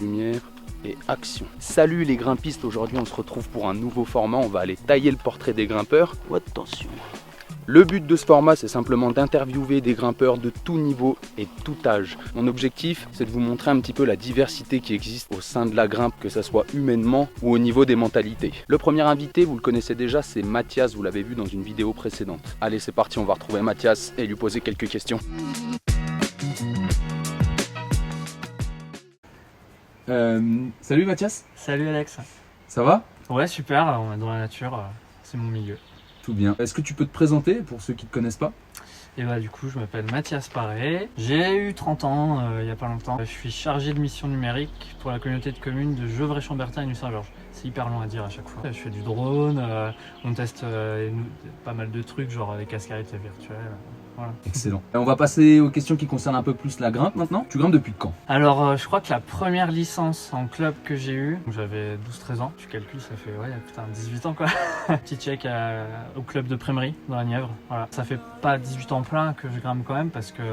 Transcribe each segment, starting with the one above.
lumière et action. Salut les grimpistes, aujourd'hui on se retrouve pour un nouveau format, on va aller tailler le portrait des grimpeurs. Oh, attention. Le but de ce format, c'est simplement d'interviewer des grimpeurs de tout niveau et tout âge. Mon objectif, c'est de vous montrer un petit peu la diversité qui existe au sein de la grimpe, que ce soit humainement ou au niveau des mentalités. Le premier invité, vous le connaissez déjà, c'est Mathias, vous l'avez vu dans une vidéo précédente. Allez, c'est parti, on va retrouver Mathias et lui poser quelques questions. Salut Mathias. Salut Alex. Ça va? Ouais, super, on est dans la nature, c'est mon milieu. Tout bien. Est-ce que tu peux te présenter pour ceux qui ne te connaissent pas? Et bah du coup, je m'appelle Mathias Paré, j'ai eu 30 ans il y a pas longtemps. Je suis chargé de mission numérique pour la communauté de communes de Gevrey-Chambertin et Nuit-Saint-Georges. C'est hyper long à dire à chaque fois. Je fais du drone, on teste pas mal de trucs, genre les casques à réalité virtuelle. Voilà. Excellent. On va passer aux questions qui concernent un peu plus la grimpe maintenant. Tu grimpes depuis quand? Alors, je crois que la première licence en club que j'ai eue, j'avais 12-13 ans. Tu calcules, ça fait ouais, putain, 18 ans quoi. Petit check au club de Prémery dans la Nièvre. Voilà. Ça fait pas 18 ans plein que je grimpe quand même parce que,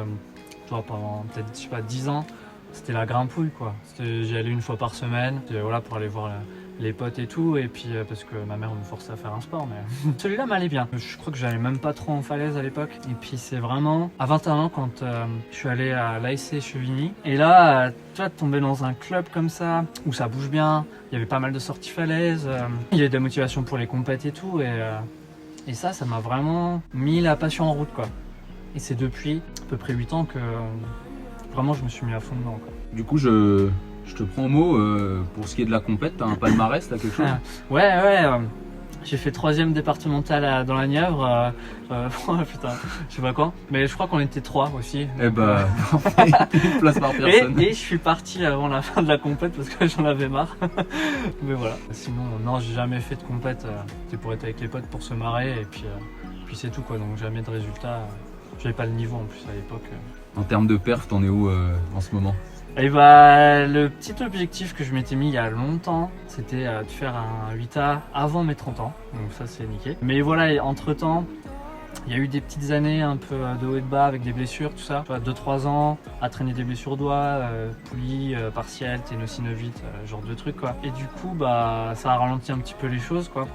toi, pendant peut-être, je sais pas, 10 ans, c'était la grimpouille quoi. J'y allais une fois par semaine, voilà, pour aller voir les potes et tout, et puis parce que ma mère me forçait à faire un sport, mais celui-là m'allait bien. Je crois que j'allais même pas trop en falaise à l'époque, et puis c'est vraiment à 21 ans quand je suis allé à l'ASC Chevigny, et là, tu vois, tomber dans un club comme ça, où ça bouge bien, il y avait pas mal de sorties falaises, il y avait de la motivation pour les compètes et tout, et ça m'a vraiment mis la passion en route quoi. Et c'est depuis à peu près 8 ans que vraiment je me suis mis à fond dedans quoi. Du coup, je te prends au mot, pour ce qui est de la compète, t'as un palmarès, t'as quelque chose? Ouais, j'ai fait 3e départemental dans la Nièvre, putain, je sais pas quand, mais je crois qu'on était 3 aussi. Eh bah, une place par personne. Et je suis parti avant la fin de la compète parce que j'en avais marre. Mais voilà. Sinon, non, j'ai jamais fait de compète, c'était pour être avec les potes pour se marrer, et puis c'est tout quoi, donc jamais de résultat. J'avais pas le niveau en plus à l'époque. En termes de perf, t'en es où en ce moment? Et bah, le petit objectif que je m'étais mis il y a longtemps, c'était de faire un 8A avant mes 30 ans, donc ça c'est niqué. Mais voilà, entre temps, il y a eu des petites années un peu de haut et de bas avec des blessures, tout ça. 2-3 ans à traîner des blessures au doigt, poulie, partielle, ténosynovite, genre de trucs quoi. Et du coup, bah, ça a ralenti un petit peu les choses quoi.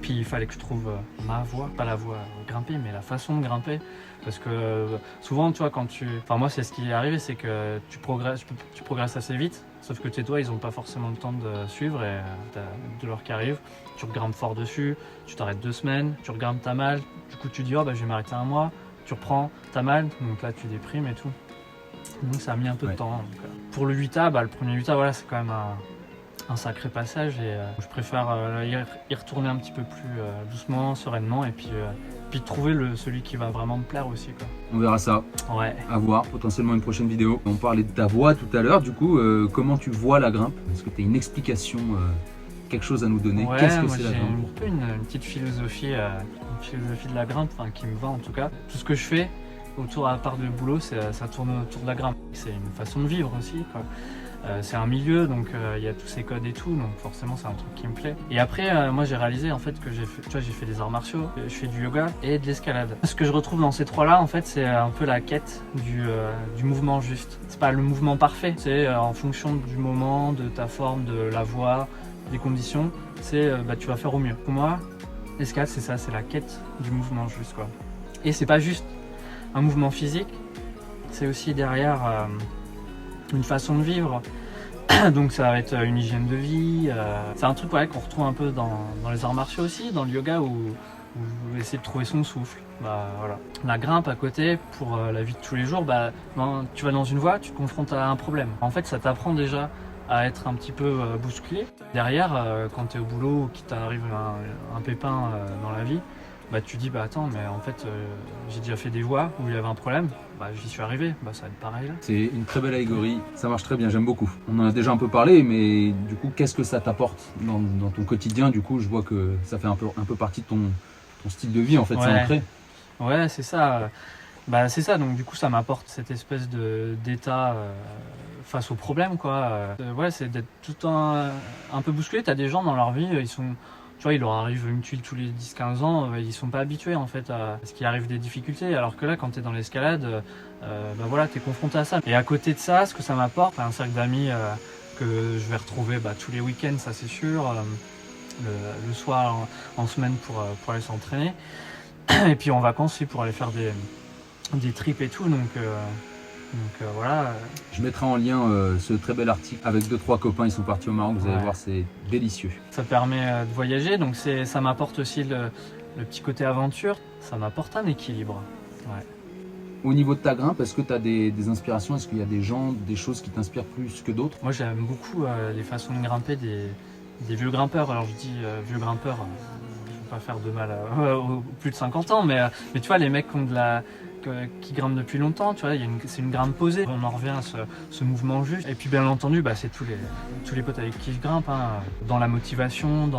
Puis il fallait que je trouve ma voie, pas la voie grimper, mais la façon de grimper. Parce que souvent, tu vois, enfin moi c'est ce qui est arrivé, c'est que tu progresses assez vite, sauf que tes doigts ils ont pas forcément le temps de suivre, et t'as de l'heure qui arrive, tu regrimpes fort dessus, tu t'arrêtes 2 semaines, tu regrimpes, t'as mal, du coup tu dis oh bah je vais m'arrêter 1 mois, tu reprends, t'as mal, donc là tu déprimes et tout. Donc ça a mis un peu de temps. Donc, pour le 8A, bah, le premier 8A, voilà, c'est quand même un sacré passage, et je préfère y retourner un petit peu plus doucement, sereinement, et puis trouver celui qui va vraiment me plaire aussi quoi. On verra ça. Ouais. À voir, potentiellement une prochaine vidéo. On parlait de ta voix tout à l'heure, du coup, comment tu vois la grimpe? Est-ce que tu as une explication, quelque chose à nous donner? Ouais, qu'est-ce que c'est la grimpe? J'ai une petite philosophie, de la grimpe, qui me va en tout cas. Tout ce que je fais autour, à part le boulot, ça tourne autour de la grimpe. C'est une façon de vivre aussi quoi. C'est un milieu, donc il y a tous ces codes et tout, donc forcément c'est un truc qui me plaît. Et après, moi j'ai réalisé en fait que j'ai fait des arts martiaux, je fais du yoga et de l'escalade. Ce que je retrouve dans ces 3-là, en fait, c'est un peu la quête du mouvement juste. C'est pas le mouvement parfait, c'est en fonction du moment, de ta forme, de la voix, des conditions, c'est tu vas faire au mieux. Pour moi, l'escalade c'est ça, c'est la quête du mouvement juste quoi. Et c'est pas juste un mouvement physique, c'est aussi derrière une façon de vivre, donc ça va être une hygiène de vie, c'est un truc ouais, qu'on retrouve un peu dans les arts martiaux aussi, dans le yoga, où essayer de trouver son souffle. Bah, voilà. La grimpe à côté, pour la vie de tous les jours, bah, tu vas dans une voie, tu te confrontes à un problème. En fait ça t'apprend déjà à être un petit peu bousculé. Derrière, quand tu es au boulot ou qu'il t'arrive un pépin dans la vie, bah tu dis bah attends, mais en fait j'ai déjà fait des voies où il y avait un problème, bah j'y suis arrivé, bah ça va être pareil là. C'est une très belle allégorie, ça marche très bien, j'aime beaucoup. On en a déjà un peu parlé, mais du coup qu'est-ce que ça t'apporte dans ton quotidien? Du coup je vois que ça fait un peu partie de ton style de vie en fait, ouais. C'est ancré. Ouais, c'est ça. Bah c'est ça, donc du coup ça m'apporte cette espèce d'état face aux problèmes quoi. Ouais, c'est d'être tout le temps un peu bousculé. T'as des gens dans leur vie, ils sont... Tu vois, il leur arrive une tuile tous les 10-15 ans, ils sont pas habitués en fait à ce qu'il arrive des difficultés, alors que là quand tu es dans l'escalade, bah voilà, tu es confronté à ça. Et à côté de ça, ce que ça m'apporte, un cercle d'amis que je vais retrouver tous les week-ends, ça c'est sûr, le soir en semaine pour aller s'entraîner, et puis en vacances aussi pour aller faire des trips et tout, donc voilà. Je mettrai en lien ce très bel article avec 2-3 copains, ils sont partis au Maroc, vous allez voir, c'est délicieux. Ça permet de voyager, donc ça m'apporte aussi le petit côté aventure, ça m'apporte un équilibre. Ouais. Au niveau de ta grimpe, est-ce que tu as des inspirations? Est-ce qu'il y a des gens, des choses qui t'inspirent plus que d'autres? Moi j'aime beaucoup les façons de grimper des vieux grimpeurs. Alors je dis vieux grimpeurs, je ne veux pas faire de mal aux plus de 50 ans, mais tu vois, les mecs qui grimpent depuis longtemps, tu vois, c'est une grimpe posée. On en revient à ce mouvement juste. Et puis bien entendu, c'est tous les potes avec qui je grimpe, dans la motivation, tu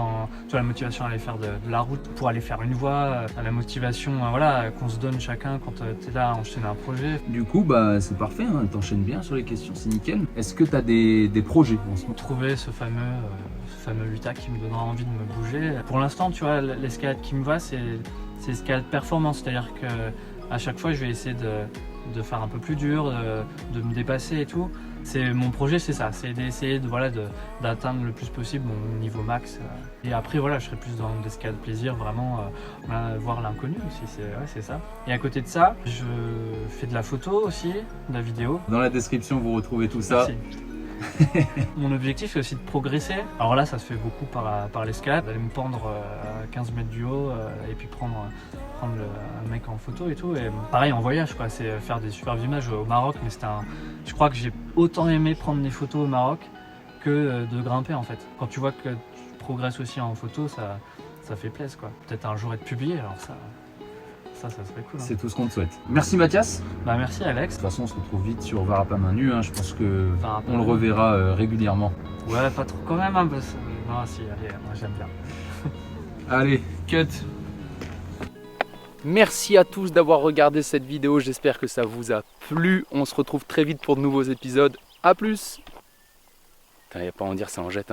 vois, la motivation à aller faire de la route pour aller faire une voie, la motivation qu'on se donne chacun quand tu es là à enchaîner un projet. Du coup, c'est parfait, t'enchaînes bien sur les questions, c'est nickel. Est-ce que tu as des projets en ce moment? Trouver ce fameux UTA qui me donnera envie de me bouger. Pour l'instant, tu vois, l'escalade qui me va, c'est l'escalade performance, c'est-à-dire que à chaque fois, je vais essayer de faire un peu plus dur, de me dépasser et tout. Mon projet, c'est ça, c'est d'essayer d'atteindre le plus possible mon niveau max. Et après, je serai plus dans l'escalade plaisir, vraiment voir l'inconnu aussi, c'est ça. Et à côté de ça, je fais de la photo aussi, de la vidéo. Dans la description, vous retrouvez tout ça. Merci. Mon objectif est aussi de progresser. Alors là, ça se fait beaucoup par l'escalade, d'aller me pendre à 15 mètres du haut et puis prendre un mec en photo et tout. Et pareil en voyage, quoi, c'est faire des superbes images au Maroc, mais je crois que j'ai autant aimé prendre des photos au Maroc que de grimper en fait. Quand tu vois que tu progresses aussi en photo, ça fait plaisir, quoi. Peut-être un jour être publié, alors ça serait cool. C'est tout ce qu'on te souhaite. Merci Mathias. Merci Alex. De toute façon, on se retrouve vite sur Var à pas main nue. Je pense que on le reverra régulièrement. Ouais, pas trop quand même. Non, si, allez, moi j'aime bien. Allez, cut. Merci à tous d'avoir regardé cette vidéo. J'espère que ça vous a plu. On se retrouve très vite pour de nouveaux épisodes. A plus. Il n'y a pas à en dire, ça en jette.